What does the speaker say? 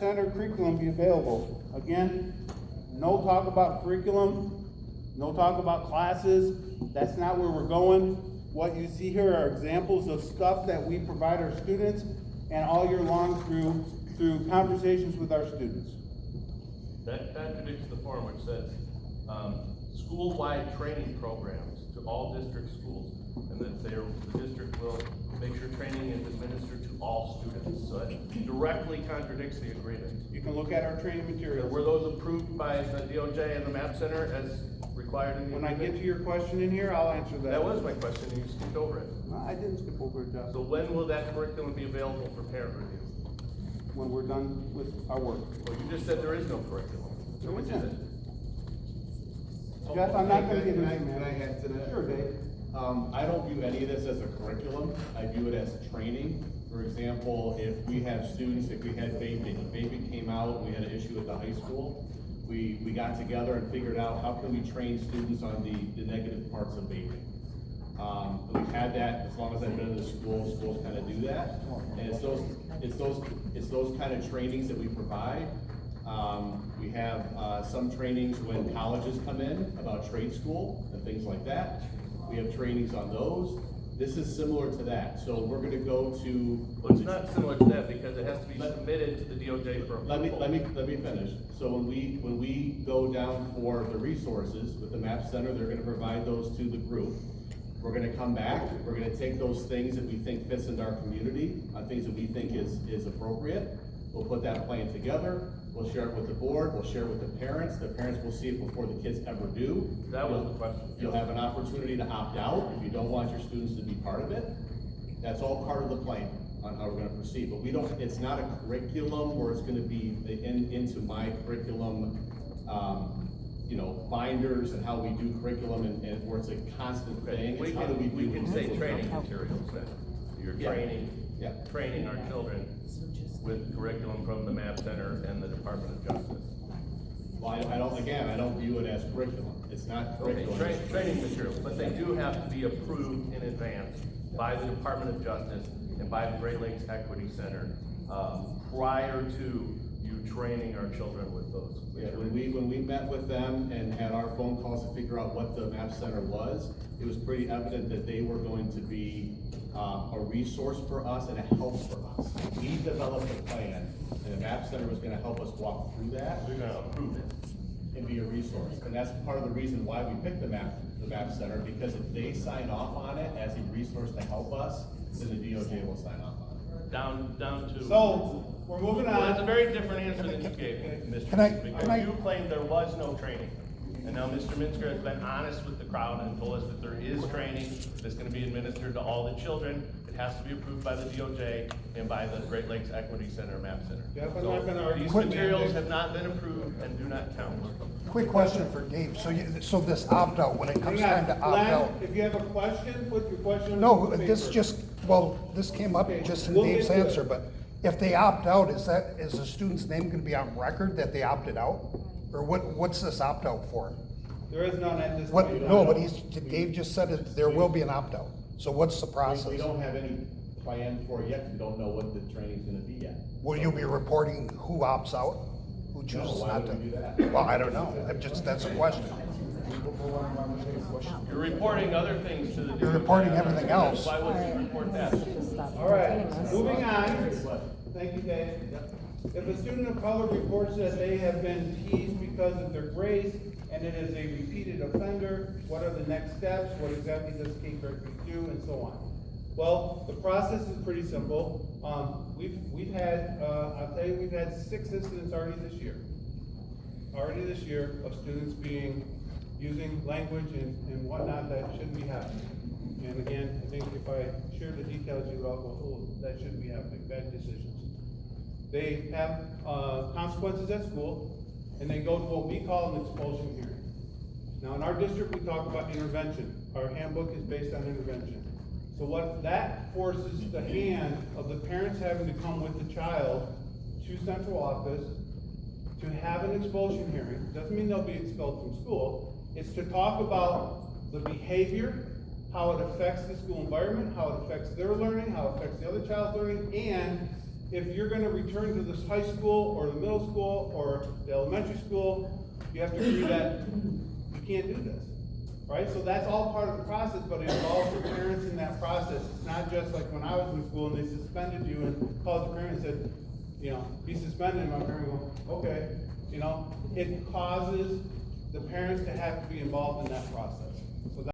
Center curriculum be available. Again, no talk about curriculum, no talk about classes. That's not where we're going. What you see here are examples of stuff that we provide our students and all year long through conversations with our students. That contradicts the form which says, school-wide training programs to all district schools, and that the district will make sure training is administered to all students. So that directly contradicts the agreement. You can look at our training materials. Were those approved by the DOJ and the MAP Center as required in the When I agreement? get to your question in here, I'll answer that. That was my question, and you skipped over it. No, I didn't skip over it, Jeff. So when will that curriculum be available for parent review? When we're done with our work. Well, you just said there is no curriculum. So There which is isn't. it? Jeff, I'm not gonna get Can into I that. add to that? Sure, Dave. I don't view any of this as a curriculum. I view it as training. For example, if we have students, if we had vaping came out, we had an issue at the high school, we got together and figured out how can we train students on the negative parts of vaping. We've had that as long as I've been in the schools kind of do that. And it's those kind of trainings that we provide. We have some trainings when colleges come in about trade school and things like that. We have trainings on those. This is similar to that. So we're gonna go to. Well, it's not similar to that because it has to be submitted to the DOJ for approval. Let me finish. So when we go down for the resources with the MAP Center, they're gonna provide those to the group. We're gonna come back, we're gonna take those things that we think fits into our community, things that we think is appropriate. We'll put that plan together, we'll share it with the board, we'll share it with the parents will see it before the kids ever do. That was the question. You'll have an opportunity to opt out if you don't want your students to be part of it. That's all part of the plan on how we're gonna proceed, but it's not a curriculum where it's gonna be into my curriculum, binders and how we do curriculum and where it's a constant thing. We It's how do we can do say it. training materials then. You're Yeah. training our children with curriculum from the MAP Center and the Department of Justice. Well, I don't view it as curriculum. It's not Okay, curriculum. training materials, but they do have to be approved in advance by the Department of Justice and by the Great Lakes Equity Center, prior to you training our children with those. Yeah, when we met with them and had our phone calls to figure out what the MAP Center was, it was pretty evident that they were going to be a resource for us and a help for us. We developed a plan, and the MAP Center was gonna help us walk through that. They're gonna approve it. And be a resource, and that's part of the reason why we picked the MAP Center, because if they sign off on it as a resource to help us, then the DOJ will sign off on it. Down to. So, we're moving Well, that's a on. very different answer than you gave, Mr. Can I- Because you claimed there was no training. And now Mr. Minsker has been honest with the crowd and told us that there is training that's gonna be administered to all the children. It has to be approved by the DOJ and by the Great Lakes Equity Center, MAP Center. Jeff, I'm not gonna argue These with materials you. have not been approved and do not count. Quick question for Dave. So this opt-out, when it comes Hang time on, to opt Glenn, out. if you have a question, put your question on No, the this paper. this came up Okay, just in we'll Dave's get to it. answer, but if they opt out, is the student's name gonna be on record that they opted out? Or what's this opt-out for? There is none at this What, point. no, but Dave just said it, there will be an opt-out. So what's the We process? don't have any plan for it yet, we don't know what the training's gonna be yet. Will you be reporting who opts out? Who No, chooses why not to? would we do that? Well, I don't know. That's a question. You're reporting other things to the DOJ. You're reporting everything else. Why would you report that? All right, moving on. Thank you, Dave. If a student of color reports that they have been teased because of their race and it is a repeated offender, what are the next steps? What exactly does K directors do, and so on? Well, the process is pretty simple. We've had, I'll tell you, we've had 6 incidents already this year. Of students using language and whatnot that shouldn't be happening. And again, I think if I share the details, you all go, oh, that shouldn't be happening, bad decisions. They have consequences at school, and they go to what we call an expulsion hearing. Now, in our district, we talk about intervention. Our handbook is based on intervention. So what that forces the hand of the parents having to come with the child to central office to have an expulsion hearing. Doesn't mean they'll be expelled from school. It's to talk about the behavior, how it affects the school environment, how it affects their learning, how it affects the other child's learning, and if you're gonna return to this high school, or the middle school, or the elementary school, you have to agree that you can't do this, right? So that's all part of the process, but it involves the parents in that process. It's not just like when I was in school and they suspended you and called the parent and said, you know, he's suspended, and my parent go, okay, you know, it causes the parents to have to be involved in that process.